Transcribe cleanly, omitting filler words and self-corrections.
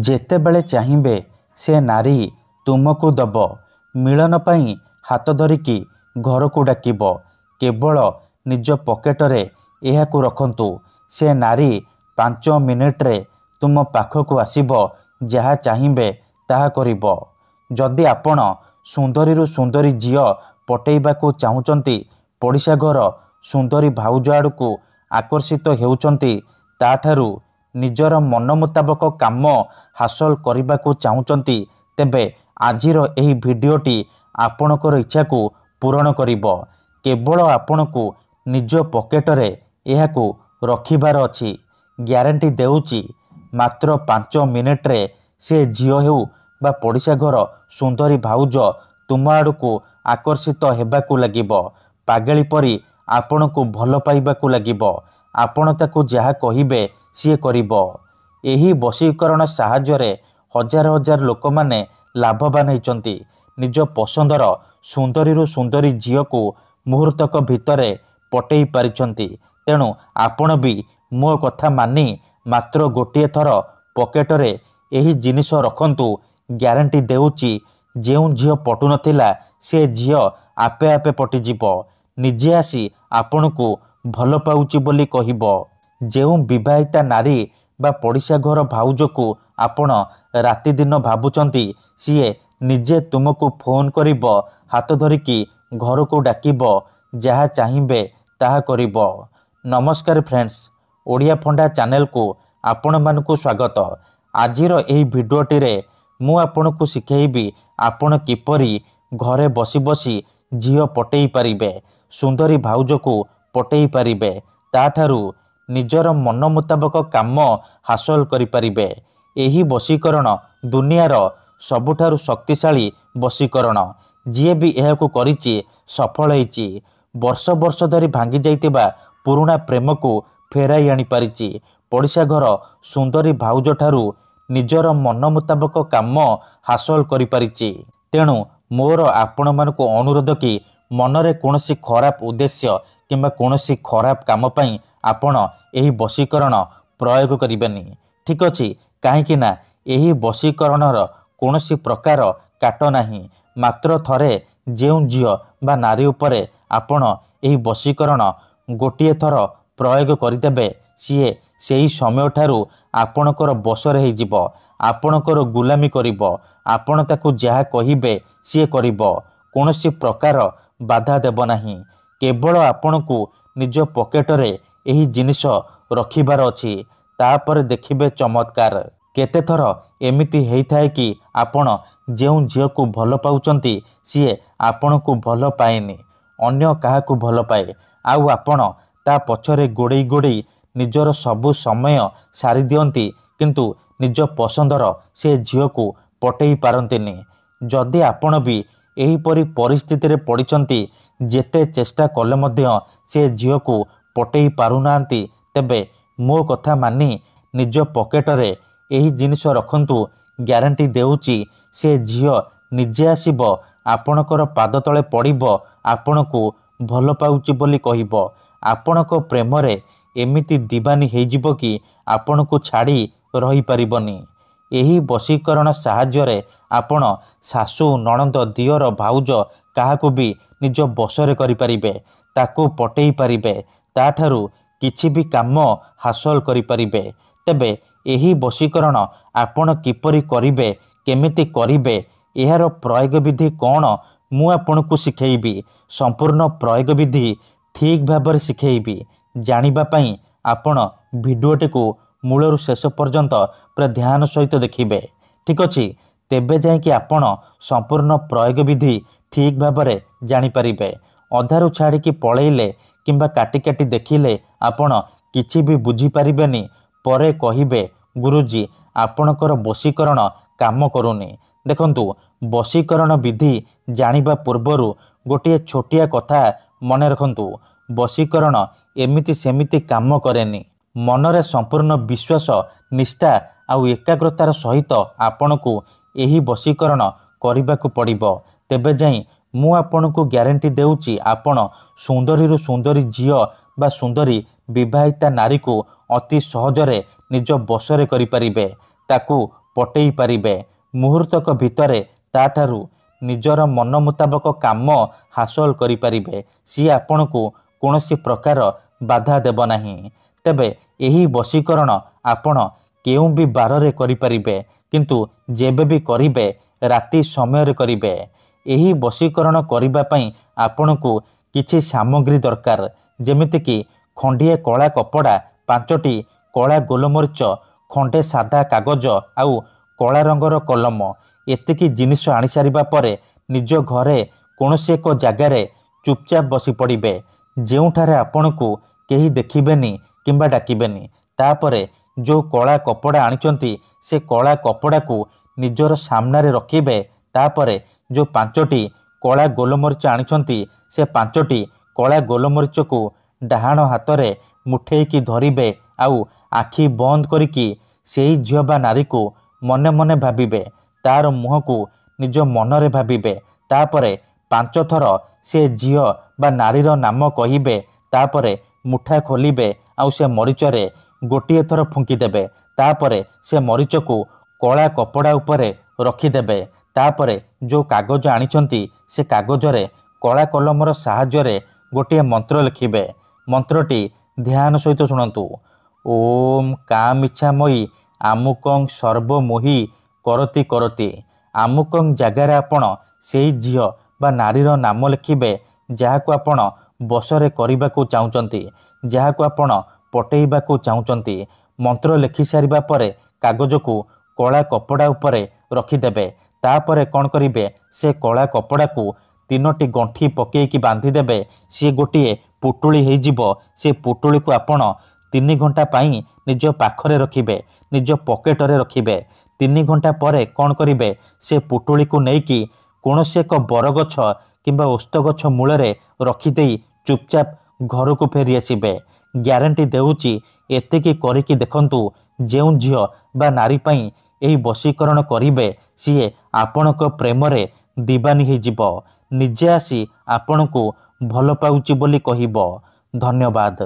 ଯେତେବେଳେ ଚାହିଁବେ ସେ ନାରୀ ତୁମକୁ ଦବ। ମିଳନ ପାଇଁ ହାତ ଧରିକି ଘରକୁ ଡାକିବ। କେବଳ ନିଜ ପକେଟରେ ଏହାକୁ ରଖନ୍ତୁ। ସେ ନାରୀ 5 ମିନିଟରେ ତୁମ ପାଖକୁ ଆସିବ। ଯାହା ଚାହିଁବେ ତାହା କରିବ। ଯଦି ଆପଣ ସୁନ୍ଦରୀରୁ ସୁନ୍ଦରୀ ଝିଅ ପଟେଇବାକୁ ଚାହୁଁଛନ୍ତି, ପଡ଼ିଶା ଘର ସୁନ୍ଦରୀ ଭାଉଜ ଆଡ଼କୁ ଆକର୍ଷିତ ହେଉଛନ୍ତି, ତାଠାରୁ ନିଜର ମନ ମୁତାବକ କାମ ହାସଲ କରିବାକୁ ଚାହୁଁଛନ୍ତି, ତେବେ ଆଜିର ଏହି ଭିଡ଼ିଓଟି ଆପଣଙ୍କର ଇଚ୍ଛାକୁ ପୂରଣ କରିବ। କେବଳ ଆପଣଙ୍କୁ ନିଜ ପକେଟରେ ଏହାକୁ ରଖିବାର ଅଛି। ଗ୍ୟାରେଣ୍ଟି ଦେଉଛି ମାତ୍ର 5 ମିନିଟରେ ସେ ଝିଅ ହେଉ ବା ପଡ଼ିଶା ଘର ସୁନ୍ଦରୀ ଭାଉଜ ତୁମ ଆଡ଼କୁ ଆକର୍ଷିତ ହେବାକୁ ଲାଗିବ। ପାଗଳି ପରି ଆପଣଙ୍କୁ ଭଲ ପାଇବାକୁ ଲାଗିବ। ଆପଣ ତାକୁ ଯାହା କହିବେ ସିଏ କରିବ। ଏହି ବଶୀକରଣ ସାହାଯ୍ୟରେ ହଜାର ହଜାର ଲୋକମାନେ ଲାଭବାନ ହୋଇଛନ୍ତି। ନିଜ ପସନ୍ଦର ସୁନ୍ଦରୀରୁ ସୁନ୍ଦରୀ ଝିଅକୁ ମୁହୂର୍ତ୍ତକ ଭିତରେ ପଟେଇ ପାରିଛନ୍ତି। ତେଣୁ ଆପଣ ବି ମୋ କଥା ମାନି ମାତ୍ର ଗୋଟିଏ ଥର ପକେଟରେ ଏହି ଜିନିଷ ରଖନ୍ତୁ। ଗ୍ୟାରେଣ୍ଟି ଦେଉଛି ଯେଉଁ ଝିଅ ପଟୁନଥିଲା ସେ ଝିଅ ଆପେ ଆପେ ପଟିଯିବ। ନିଜେ ଆସି ଆପଣଙ୍କୁ ଭଲ ପାଉଛି ବୋଲି କହିବ। ଯେଉଁ ବିବାହିତା ନାରୀ ବା ପଡ଼ିଶା ଘର ଭାଉଜକୁ ଆପଣ ରାତିଦିନ ଭାବୁଛନ୍ତି, ସିଏ ନିଜେ ତୁମକୁ ଫୋନ୍ କରିବ, ହାତ ଧରିକି ଘରକୁ ଡାକିବ। ଯାହା ଚାହିଁବେ ତାହା କରିବ। ନମସ୍କାର ଫ୍ରେଣ୍ଡସ୍, ଓଡ଼ିଆ ଫଣ୍ଡା ଚ୍ୟାନେଲକୁ ଆପଣମାନଙ୍କୁ ସ୍ୱାଗତ। ଆଜିର ଏହି ଭିଡ଼ିଓଟିରେ ମୁଁ ଆପଣଙ୍କୁ ଶିଖେଇବି ଆପଣ କିପରି ଘରେ ବସି ବସି ଝିଅ ପଟେଇ ପାରିବେ, ସୁନ୍ଦରୀ ଭାଉଜକୁ ପଟେଇ ପାରିବେ, ତାଠାରୁ ନିଜର ମନ ମୁତାବକ କାମ ହାସଲ କରିପାରିବେ। ଏହି ବଶୀକରଣ ଦୁନିଆର ସବୁଠାରୁ ଶକ୍ତିଶାଳୀ ବଶୀକରଣ। ଯିଏ ବି ଏହାକୁ କରିଛି ସଫଳ ହେଇଛି। ବର୍ଷ ବର୍ଷ ଧରି ଭାଙ୍ଗି ଯାଇଥିବା ପୁରୁଣା ପ୍ରେମକୁ ଫେରାଇ ଆଣିପାରିଛି। ପଡ଼ିଶା ଘର ସୁନ୍ଦରୀ ଭାଉଜଠାରୁ ନିଜର ମନ ମୁତାବକ କାମ ହାସଲ କରିପାରିଛି। ତେଣୁ ମୋର ଆପଣମାନଙ୍କୁ ଅନୁରୋଧ କି ମନରେ କୌଣସି ଖରାପ ଉଦ୍ଦେଶ୍ୟ କିମ୍ବା କୌଣସି ଖରାପ କାମ ପାଇଁ ଆପଣ ଏହି ବଶୀକରଣ ପ୍ରୟୋଗ କରିବେନି। ଠିକ୍ ଅଛି? କାହିଁକି ନା ଏହି ବଶୀକରଣର କୌଣସି ପ୍ରକାର କାଟ ନାହିଁ। ମାତ୍ର ଥରେ ଯେଉଁ ଝିଅ ବା ନାରୀ ଉପରେ ଆପଣ ଏହି ବଶୀକରଣ ଗୋଟିଏ ଥର ପ୍ରୟୋଗ କରିଦେବେ, ସିଏ ସେହି ସମୟଠାରୁ ଆପଣଙ୍କର ବଶରେ ହେଇଯିବ। ଆପଣଙ୍କର ଗୁଲାମୀ କରିବ। ଆପଣ ତାକୁ ଯାହା କହିବେ ସିଏ କରିବ। କୌଣସି ପ୍ରକାର ବାଧା ଦେବ ନାହିଁ। କେବଳ ଆପଣଙ୍କୁ ନିଜ ପକେଟରେ ଏହି ଜିନିଷ ରଖିବାର ଅଛି। ତାପରେ ଦେଖିବେ ଚମତ୍କାର। କେତେଥର ଏମିତି ହେଇଥାଏ କି ଆପଣ ଯେଉଁ ଝିଅକୁ ଭଲ ପାଉଛନ୍ତି, ସିଏ ଆପଣଙ୍କୁ ଭଲ ପାଏନି, ଅନ୍ୟ କାହାକୁ ଭଲ ପାଏ। ଆଉ ଆପଣ ତା ପଛରେ ଗୋଡ଼େଇ ଗୋଡ଼େଇ ନିଜର ସବୁ ସମୟ ସାରି ଦିଅନ୍ତି, କିନ୍ତୁ ନିଜ ପସନ୍ଦର ସେ ଝିଅକୁ ପଟେଇ ପାରନ୍ତିନି। ଯଦି ଆପଣ ବି ଏହିପରି ପରିସ୍ଥିତିରେ ପଡ଼ିଛନ୍ତି, ଯେତେ ଚେଷ୍ଟା କଲେ ମଧ୍ୟ ସେ ଝିଅକୁ ପଟେଇ ପାରୁନାହାନ୍ତି, ତେବେ ମୋ କଥା ମାନି ନିଜ ପକେଟରେ ଏହି ଜିନିଷ ରଖନ୍ତୁ। ଗ୍ୟାରେଣ୍ଟି ଦେଉଛି ସେ ଝିଅ ନିଜେ ଆସିବ, ଆପଣଙ୍କର ପାଦ ତଳେ ପଡ଼ିବ, ଆପଣଙ୍କୁ ଭଲ ପାଉଛି ବୋଲି କହିବ। ଆପଣଙ୍କ ପ୍ରେମରେ ଏମିତି ଦିବାନୀ ହେଇଯିବ କି ଆପଣଙ୍କୁ ଛାଡ଼ି ରହିପାରିବନି। ଏହି ବଶୀକରଣ ସାହାଯ୍ୟରେ ଆପଣ ଶାଶୁ, ନଣନ୍ଦ, ଦିଅର, ଭାଉଜ କାହାକୁ ବି ନିଜ ବଶରେ କରିପାରିବେ। ତାକୁ ପଟେଇ ପାରିବେ। ତାଠାରୁ କିଛି ବି କାମ ହାସଲ କରିପାରିବେ। ତେବେ ଏହି ବଶୀକରଣ ଆପଣ କିପରି କରିବେ, କେମିତି କରିବେ, ଏହାର ପ୍ରୟୋଗ ବିଧି କ'ଣ, ମୁଁ ଆପଣଙ୍କୁ ଶିଖେଇବି। ସମ୍ପୂର୍ଣ୍ଣ ପ୍ରୟୋଗ ବିଧି ଠିକ୍ ଭାବରେ ଶିଖେଇବି। ଜାଣିବା ପାଇଁ ଆପଣ ଭିଡ଼ିଓଟିକୁ ମୂଳରୁ ଶେଷ ପର୍ଯ୍ୟନ୍ତ ପୁରା ଧ୍ୟାନ ସହିତ ଦେଖିବେ। ଠିକ୍ ଅଛି? ତେବେ ଯାଇକି ଆପଣ ସମ୍ପୂର୍ଣ୍ଣ ପ୍ରୟୋଗ ବିଧି ଠିକ୍ ଭାବରେ ଜାଣିପାରିବେ। ଅଧାରୁ ଛାଡ଼ିକି ପଳେଇଲେ କିମ୍ବା କାଟି କାଟି ଦେଖିଲେ ଆପଣ କିଛି ବି ବୁଝିପାରିବେନି। ପରେ କହିବେ, ଗୁରୁଜୀ ଆପଣଙ୍କର ବଶୀକରଣ କାମ କରୁନି। ଦେଖନ୍ତୁ, ବଶୀକରଣ ବିଧି ଜାଣିବା ପୂର୍ବରୁ ଗୋଟିଏ ଛୋଟିଆ କଥା ମନେ ରଖନ୍ତୁ। ବଶୀକରଣ ଏମିତି ସେମିତି କାମ କରେନି। ମନରେ ସମ୍ପୂର୍ଣ୍ଣ ବିଶ୍ୱାସ, ନିଷ୍ଠା ଆଉ ଏକାଗ୍ରତାର ସହିତ ଆପଣଙ୍କୁ ଏହି ବଶୀକରଣ କରିବାକୁ ପଡ଼ିବ। ତେବେ ଯାଇ ମୁଁ ଆପଣଙ୍କୁ ଗ୍ୟାରେଣ୍ଟି ଦେଉଛି ଆପଣ ସୁନ୍ଦରୀରୁ ସୁନ୍ଦରୀ ଝିଅ ବା ସୁନ୍ଦରୀ ବିବାହିତା ନାରୀକୁ ଅତି ସହଜରେ ନିଜ ବଶରେ କରିପାରିବେ। ତାକୁ ପଟେଇ ପାରିବେ। ମୁହୂର୍ତ୍ତକ ଭିତରେ ତାଠାରୁ ନିଜର ମନ ମୁତାବକ କାମ ହାସଲ କରିପାରିବେ। ସିଏ ଆପଣଙ୍କୁ କୌଣସି ପ୍ରକାର ବାଧା ଦେବ ନାହିଁ। ତେବେ ଏହି ବଶୀକରଣ ଆପଣ କେଉଁ ବି ବାରରେ କରିପାରିବେ, କିନ୍ତୁ ଯେବେ ବି କରିବେ ରାତି ସମୟରେ କରିବେ। ଏହି ବଶୀକରଣ କରିବା ପାଇଁ ଆପଣଙ୍କୁ କିଛି ସାମଗ୍ରୀ ଦରକାର, ଯେମିତିକି ଖଣ୍ଡିଏ କଳା କପଡ଼ା, 5ଟି କଳା ଗୋଲମରିଚ, ଖଣ୍ଡେ ସାଦା କାଗଜ ଆଉ କଳା ରଙ୍ଗର କଲମ। ଏତିକି ଜିନିଷ ଆଣିସାରିବା ପରେ ନିଜ ଘରେ କୌଣସି ଏକ ଜାଗାରେ ଚୁପଚାପ ବସି ପଡ଼ିବେ, ଯେଉଁଠାରେ ଆପଣଙ୍କୁ କେହି ଦେଖିବେନି କିମ୍ବା ଡାକିବେନି। ତାପରେ ଯେଉଁ କଳା କପଡ଼ା ଆଣିଛନ୍ତି ସେ କଳା କପଡ଼ାକୁ ନିଜର ସାମ୍ନାରେ ରଖିବେ। ତାପରେ ଯେଉଁ 5ଟି କଳା ଗୋଲମରିଚ ଆଣିଛନ୍ତି ସେ 5ଟି କଳା ଗୋଲମରିଚକୁ ଡାହାଣ ହାତରେ ମୁଠେଇକି ଧରିବେ ଆଉ ଆଖି ବନ୍ଦ କରିକି ସେଇ ଝିଅ ବା ନାରୀକୁ ମନେ ମନେ ଭାବିବେ। ତାର ମୁହଁକୁ ନିଜ ମନରେ ଭାବିବେ। ତାପରେ 5 ଥର ସେ ଝିଅ ବା ନାରୀର ନାମ କହିବେ। ତାପରେ ମୁଠା ଖୋଲିବେ ଆଉ ସେ ମରିଚରେ ଗୋଟିଏ ଥର ଫୁଙ୍କିଦେବେ। ତାପରେ ସେ ମରିଚକୁ କଳା କପଡ଼ା ଉପରେ ରଖିଦେବେ। ତାପରେ ଯେଉଁ କାଗଜ ଆଣିଛନ୍ତି ସେ କାଗଜରେ କଳା କଲମର ସାହାଯ୍ୟରେ ଗୋଟିଏ ମନ୍ତ୍ର ଲେଖିବେ। ମନ୍ତ୍ରଟି ଧ୍ୟାନ ସହିତ ଶୁଣନ୍ତୁ। ଓମ୍ କାମିଚ୍ଛାମୟୀ ଆମୁକଂ ସର୍ବମୋହି କରତି କରତି। ଆମୁକଂ ଜାଗାରେ ଆପଣ ସେଇ ଝିଅ ବା ନାରୀର ନାମ ଲେଖିବେ ଯାହାକୁ ଆପଣ ବଶରେ କରିବାକୁ ଚାହୁଁଛନ୍ତି, ଯାହାକୁ ଆପଣ ପଟେଇବାକୁ ଚାହୁଁଛନ୍ତି। ମନ୍ତ୍ର ଲେଖି ସାରିବା ପରେ କାଗଜକୁ କଳା କପଡ଼ା ଉପରେ ରଖିଦେବେ। ତାପରେ କ'ଣ କରିବେ, ସେ କଳା କପଡ଼ାକୁ 3ଟି ଗଣ୍ଠି ପକେଇକି ବାନ୍ଧିଦେବେ। ସିଏ ଗୋଟିଏ ପୁଟୁଳି ହେଇଯିବ। ସେ ପୁଟୁଳିକୁ ଆପଣ 3 ଘଣ୍ଟା ପାଇଁ ନିଜ ପାଖରେ ରଖିବେ, ନିଜ ପକେଟରେ ରଖିବେ। 3 ଘଣ୍ଟା ପରେ କ'ଣ କରିବେ, ସେ ପୁଟୁଳିକୁ ନେଇକି କୌଣସି ଏକ ବରଗଛ କିମ୍ବା ଓସ୍ତ ଗଛ ମୂଳରେ ରଖିଦେଇ ଚୁପଚାପ ଘରକୁ ଫେରି ଆସିବେ। ଗ୍ୟାରେଣ୍ଟି ଦେଉଛି, ଏତିକି କରିକି ଦେଖନ୍ତୁ, ଯେଉଁ ଝିଅ ବା ନାରୀ ପାଇଁ ଏହି ବଶୀକରଣ କରିବେ ସିଏ ଆପଣଙ୍କ ପ୍ରେମରେ ଦିବାନୀ ହେଇଯିବ। ନିଜେ ଆସି ଆପଣଙ୍କୁ ଭଲ ପାଉଛି ବୋଲି କହିବ। ଧନ୍ୟବାଦ।